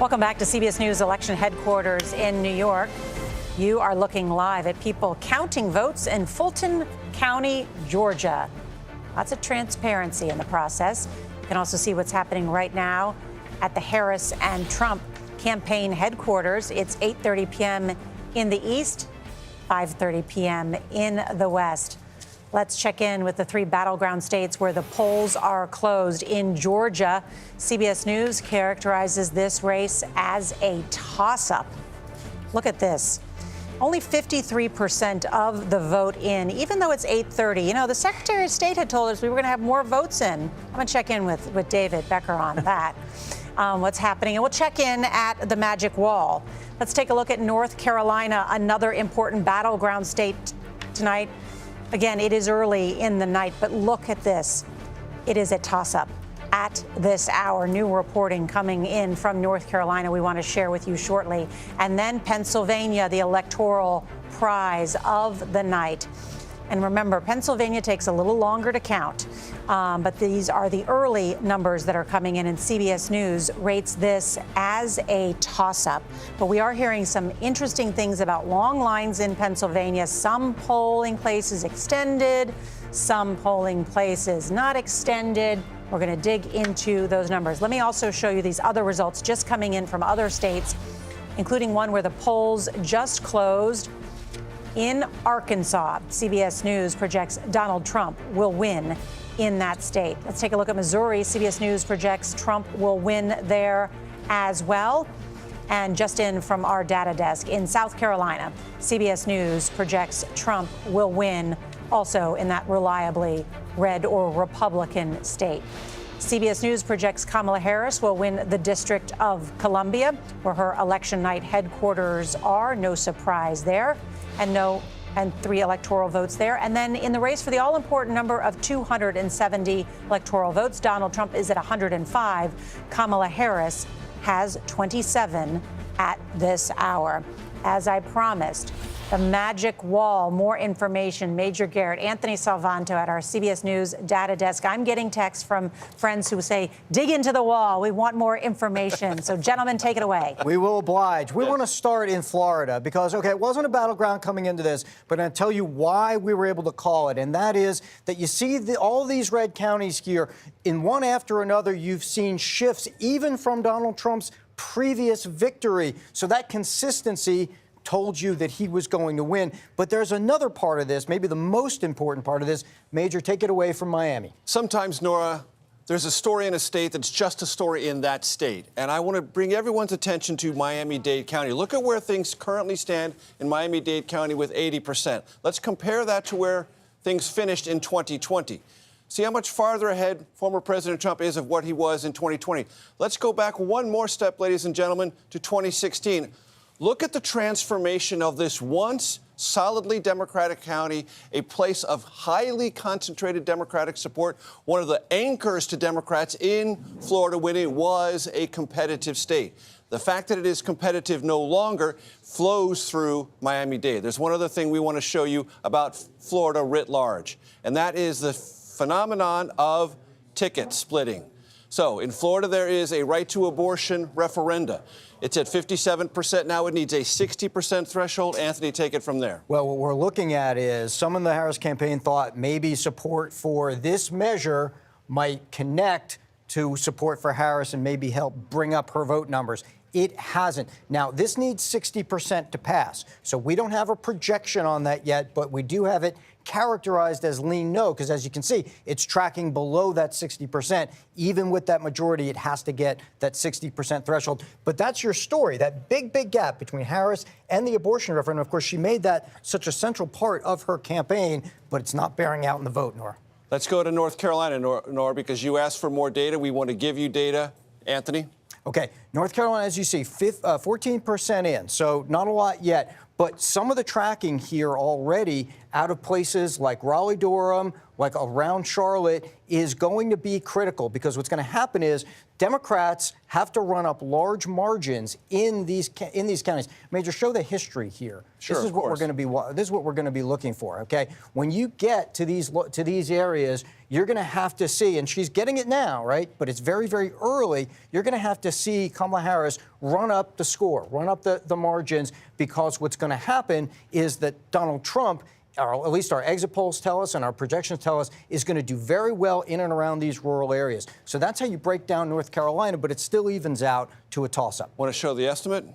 Welcome back to CBS News election headquarters in New York. You are looking live at people counting votes in Fulton County, Georgia. Lots of transparency in the process. You can also see what's happening right now at the Harris and Trump campaign headquarters. It's 8:30 p.m. in the east, 5:30 p.m. in the west. Let's check in with the three battleground states where the polls are closed. In Georgia, CBS News characterizes this race as a toss-up. Look at this. Only 53% of the vote in, even though it's 8:30. You know, the Secretary of State had told us we were going to have more votes in. I'm going to check in with David Becker on that, what's happening. And we'll check in at the Magic Wall. Let's take a look at North Carolina, another important battleground state tonight. Again, it is early in the night, but look at this. It is a toss-up at this hour. New reporting coming in from North Carolina we want to share with you shortly. And then Pennsylvania, the electoral prize of the night. And remember, Pennsylvania takes a little longer to count, but these are the early numbers that are coming in, and CBS News rates this as a toss-up. But we are hearing some interesting things about long lines in Pennsylvania. Some polling places extended, some polling places not extended. We're going to dig into those numbers. Let me also show you these other results just coming in from other states, including one where the polls just closed. In Arkansas, CBS News projects Donald Trump will win in that state. Let's take a look at Missouri. CBS News projects Trump will win there as well. And just in from our data desk, in South Carolina, CBS News projects Trump will win also in that reliably red or Republican state. CBS News projects Kamala Harris will win the District of Columbia, where her election night headquarters are. No surprise there. And 3 electoral votes there. And then in the race for the all-important number of 270 electoral votes, Donald Trump is at 105. Kamala Harris has 27 at this hour. As I promised, the Magic Wall, more information. Major Garrett, Anthony Salvanto at our CBS News data desk. I'm getting texts from friends who say, dig into the wall. We want more information. So, gentlemen, take it away. We will oblige. We want to start in Florida because, okay, it wasn't a battleground coming into this, but I'll tell you why we were able to call it. And that is that you see all these red counties here, in one after another, you've seen shifts even from Donald Trump's previous victory. So that consistency told you that he was going to win. But there's another part of this, maybe the most important part of this. Major, take it away from Miami. Sometimes, Nora, there's a story in a state that's just a story in that state. And I want to bring everyone's attention to Miami-Dade County. Look at where things currently stand in Miami-Dade County with 80%. Let's compare that to where things finished in 2020. See how much farther ahead former President Trump is of what he was in 2020. Let's go back one more step, ladies and gentlemen, to 2016. Look at the transformation of this once solidly Democratic county, a place of highly concentrated Democratic support. One of the anchors to Democrats in Florida when it was a competitive state. The fact that it is competitive no longer flows through Miami-Dade. There's one other thing we want to show you about Florida writ large, and that is the phenomenon of ticket splitting. So in Florida, there is a right to abortion referenda. It's at 57% now. It needs a 60% threshold. Anthony, take it from there. Well, what we're looking at is some in the Harris campaign thought maybe support for this measure might connect to support for Harris and maybe help bring up her vote numbers. It hasn't. Now, this needs 60% to pass. So we don't have a projection on that yet, but we do have it characterized as lean no, because as you can see, it's tracking below that 60%. Even with that majority, it has to get that 60% threshold. But that's your story, that big, big gap between Harris and the abortion referendum. Of course, she made that such a central part of her campaign, but it's not bearing out in the vote, Nora. Let's go to North Carolina, Nora, because you asked for more data. We want to give you data. Anthony? Okay, North Carolina, as you see, 14% in, so not a lot yet. But some of the tracking here already out of places like Raleigh-Durham, like around Charlotte, is going to be critical, because what's going to happen is Democrats have to run up large margins in these counties. Major, show the history here. Sure, this is what we're going to be. This is what we're going to be looking for. Okay, when you get to these areas, you're going to have to see, and she's getting it now, right? But it's very, very early. You're going to have to see Kamala Harris run up the score, run up the margins, because what's going to happen is that Donald Trump, or at least our exit polls tell us and our projections tell us, is going to do very well in and around these rural areas. So that's how you break down North Carolina, but it still evens out to a toss-up. Want to show the estimate?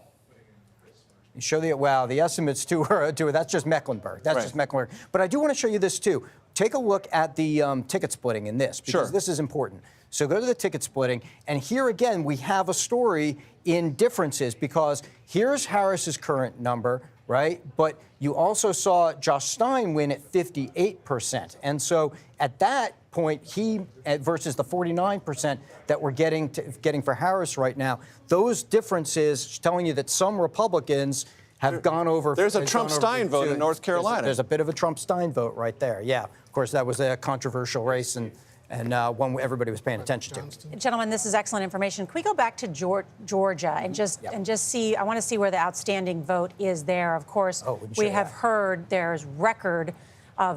You show the estimates to her, that's just Mecklenburg. That's just Mecklenburg. But I do want to show you this, too. Take a look at the ticket splitting in this, because this is important. So go to the ticket splitting, and here again, we have a story in differences, because here's Harris's current number, right? But you also saw Josh Stein win at 58%. And so at that point, he versus the 49% that we're getting for Harris right now, those differences telling you that some Republicans have gone over. There's a Trump-Stein vote in North Carolina. There's a bit of a Trump-Stein vote right there. Yeah, of course, that was a controversial race, and one everybody was paying attention to. Gentlemen, this is excellent information. Can we go back to Georgia and just see? I want to see where the outstanding vote is there. Of course, we have heard there's record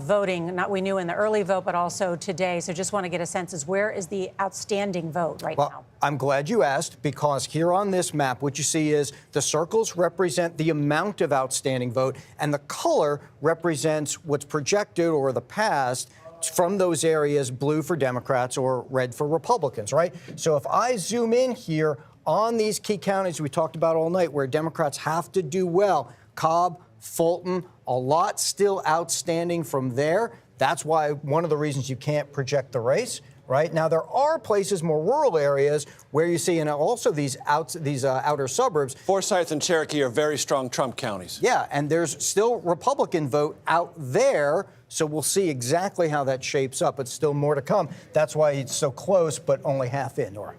voting. Not we knew in the early vote, but also today. So just want to get a sense is where is the outstanding vote right now? I'm glad you asked, because here on this map, what you see is the circles represent the amount of outstanding vote, and the color represents what's projected or the past from those areas, blue for Democrats or red for Republicans, right? So if I zoom in here on these key counties we talked about all night where Democrats have to do well, Cobb, Fulton, a lot still outstanding from there. That's why one of the reasons you can't project the race. Right now, there are places, more rural areas, where you see, and also these outer suburbs. Forsyth and Cherokee are very strong Trump counties. Yeah, and there's still Republican vote out there, so we'll see exactly how that shapes up. But still more to come. That's why it's so close, but only half in, Nora.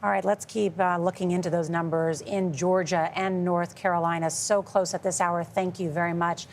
All right, let's keep looking into those numbers in Georgia and North Carolina. So close at this hour. Thank you very much.